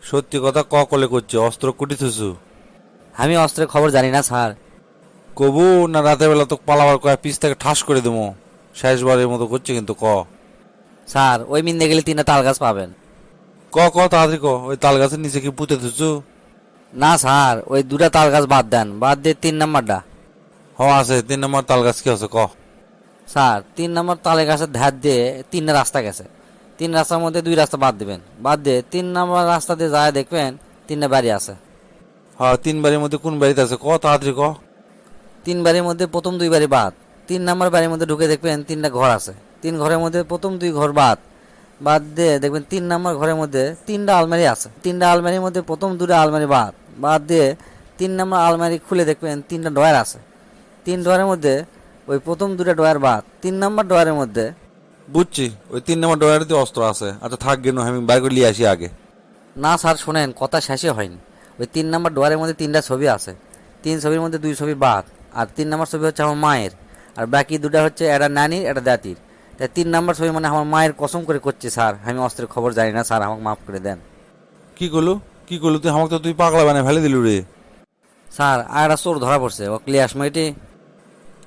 সত্যি কথা ক কলে করছে অস্ত্র কুটি থুসু। আমি অস্ত্রের খবর জানি না স্যার। কবু না রাতের বেলা তো পালাবার কয়া পিস থেকে ঠাস করে দেবো। শেষবারের মতো করছে কিন্তু ক। স্যার ওই মিন্দে গেলে 3টা তাল গাছ পাবেন। ক তাড়াতাড়ি ক। ওই তাল গাছের নিচে কি পুঁতে থুসু? না স্যার, ওই 2টা তাল গাছ বাদ দেন, বাদ দিয়ে 3 নাম্বারটা। হ আছে 3 নম্বর তাল গাছ কি আছে ক। স্যার 3 নম্বর তালে গাছের ধার দিয়ে 3টা রাস্তা গেছে। 3 রাস্তার মধ্যে 2 রাস্তা বাদ দিবেন, বাদ দিয়ে 3 নম্বর রাস্তা দিয়ে যায় দেখবেন 3টা বাড়ি আছে। হ্যাঁ 3 বাড়ির মধ্যে কোন বাড়িতে আছে ক তাড়াতাড়ি ক। 3 বাড়ির মধ্যে প্রথম 2 বাড়ি বাদ। 3 নম্বর বাড়ির মধ্যে ঢুকে দেখবেন 3টা ঘর আছে। 3 ঘরের মধ্যে প্রথম 2 ঘর বাদ। বাদ দিয়ে দেখবেন 3 নম্বর ঘরের মধ্যে 3টা আলমারি আছে। 3টা আলমারির মধ্যে প্রথম 2টা আলমারি বাদ। বাদ দিয়ে 3 নম্বর আলমারি খুলে দেখবেন 3টা ডয়ার আছে। 3 ডয়ারের মধ্যে ওই প্রথম 2টা ডয়ার বাদ। 3 নম্বর ডয়ারের মধ্যে। বুঝছি ওই 3 নম্বর ডয়ারিতে অস্ত্র আছে। আচ্ছা থাক গেন আমি বাইর করে নিয়ে আসি আগে। না স্যার শোনেন, কথা শেষই হয়নি। ওই 3 নম্বর ডয়ারের মধ্যে 3টা ছবি আছে। 3 ছবির মধ্যে 2 ছবি বাদ। আর 3 নম্বর ছবি হচ্ছে আমার মায়ের, আর বাকি 2টা হচ্ছে একটা নানির একটা দাতির। তাই 3 নম্বর ছবি মানে আমার মায়ের কসম করে করছে স্যার। আমি অস্ত্রের খবর জানি না স্যার, আমাকে মাফ করে দেন। কি করলু তুই আমাকে তো তুই পাগলা বানায় ফেলে দিলু রে। স্যার আর একটা চোর ধরা পড়ছে, ও ক্লিয়ার সময়টি।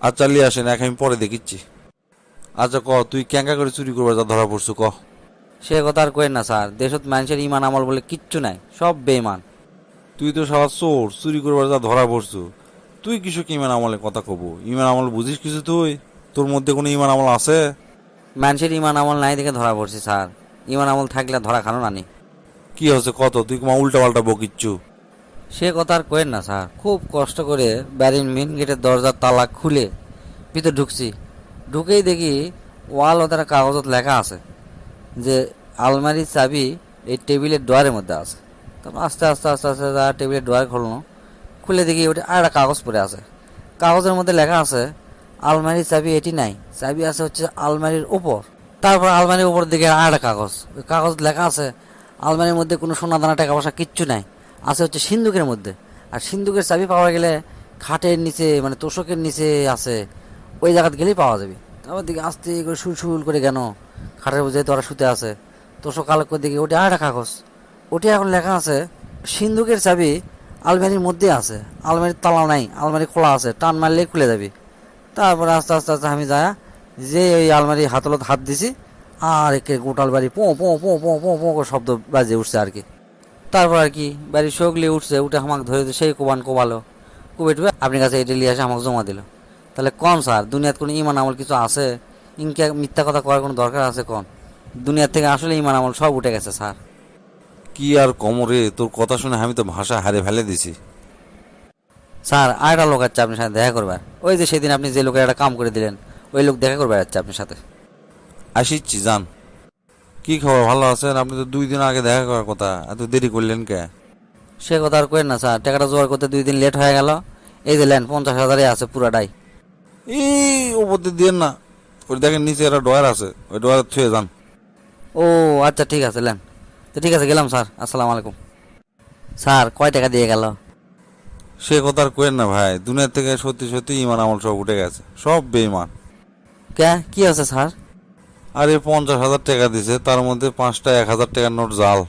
আচ্ছা লিয়ে আসেন এক আমি পরে দেখিচ্ছি। আচ্ছা ক তুই ক্যাঙ্কা করে চুরি করবার যা ধরা পড়ছু ক। সে কথা আর কইেন না স্যার, দেশত মানুষের ইমান আমল বলে কিচ্ছু নাই, সব বেঈমান। তুই তো সারা চোর চুরি করবার যা ধরা পড়ছু। তুই কিছু কি ইমান আমলের কথা কব? ইমান আমল বুঝিস কিছু তুই? তোর মধ্যে কোনো ইমান আমল আছে? মানুষের ইমান আমল নাই দেখে ধরা পড়ছে স্যার। ইমান আমল থাকলে ধরা খানো নানি। কি হচ্ছে কত তুই তোমার উল্টা পাল্টা বকিচ্ছু। সে কথা আর কইেন না স্যার, খুব কষ্ট করে বাড়ির মেন গেটের দরজার তালা খুলে ভিতরে ঢুকছি। ঢুকেই দেখি ওয়াল ওদের কাগজত লেখা আছে যে আলমারির চাবি এই টেবিলের ডোয়ারের মধ্যে আছে। তারপর আস্তে আস্তে আস্তে আস্তে টেবিলের ডোয়ার খুললো। খুলে দেখি ওটা আর একটা কাগজ পড়ে আছে। কাগজের মধ্যে লেখা আছে আলমারির চাবি এটি নাই, চাবি আছে হচ্ছে আলমারির উপর। তারপর আলমারির উপর দিকে আর একটা কাগজ, ওই কাগজ লেখা আছে আলমারির মধ্যে কোনো সোনা দানা টাকা পয়সা কিচ্ছু নাই, আছে হচ্ছে সিন্দুকের মধ্যে। আর সিন্দুকের চাবি পাওয়া গেলে খাটের নিচে মানে তোষকের নিচে আছে, ওই জায়গাতে গেলেই পাওয়া যাবে। তারপর দিকে আস্তে করে সুল করে কেন খাটের যেহেতু ওরা শুতে আছে, তোষক আলোক করে দিকে ওটা আর একটা কাগজ। ওটি এখন লেখা আছে সিন্দুকের চাবি আলমারির মধ্যে আছে, আলমারির তালা নাই, আলমারি খোলা আছে, টান মারলেই খুলে যাবে। তারপরে আস্তে আস্তে আস্তে আমি যায় যে ওই আলমারি হাতলত হাত দিছি, আর একে গোটাল বাড়ি পো পো পো পো পো পো করে শব্দ বাজে উঠছে আর কি। তারপর আর কি বাড়ি সগলে উঠছে, উঠে আমাকে ধরে সেই কোবালো কুবে টুবে আপনার কাছে এটা নিয়ে আসে আমাকে জমা দিল। তাহলে কন স্যার দুনিয়ার কোনো ইমান আমল কিছু আছে? ইনকে মিথ্যা কথা করার কোনো দরকার আছে কন? দুনিয়ার থেকে আসলে ইমান আমল সব উঠে গেছে স্যার। কি আর কমরে তোর কথা শুনে আমি তো ভাষা হারে ফেলে দিছি। স্যার আর একটা লোক আছে আপনার সাথে দেখা করবার, ওই যে সেদিন আপনি যে লোকের একটা কাম করে দিলেন, ওই লোক দেখা করবার যাচ্ছে আপনার সাথে। আসিচ্ছি যান। কি খবর ভালো আছেন? আপনি তো 2 দিন আগে দেখা করার কথা, এত দেরি করলেন কে? সে কথা আর করেন না স্যার, টাকাটা জোগাড় করতে 2 দিন লেট হয়ে গেল। এই যে লেন 50,000 আছে পুরাটাই। এই ওপর দিয়ে না, ওই দেখেন নিচে একটা ডয়ার আছে, ওই ডয়ার ছুঁয়ে যান। ও আচ্ছা ঠিক আছে লেন। তো ঠিক আছে গেলাম স্যার, আসসালামু আলাইকুম। স্যার কয় টাকা দিয়ে গেল? সে কথা আর কেন না ভাই, দুনিয়ার থেকে সত্যি সত্যি ইমান আমল সব উঠে গেছে, সব বেইমান। কে কি আছে স্যার? আরে 50,000 টাকা দিছে, তার মধ্যে 5টা 1,000 টাকার নোট জাল।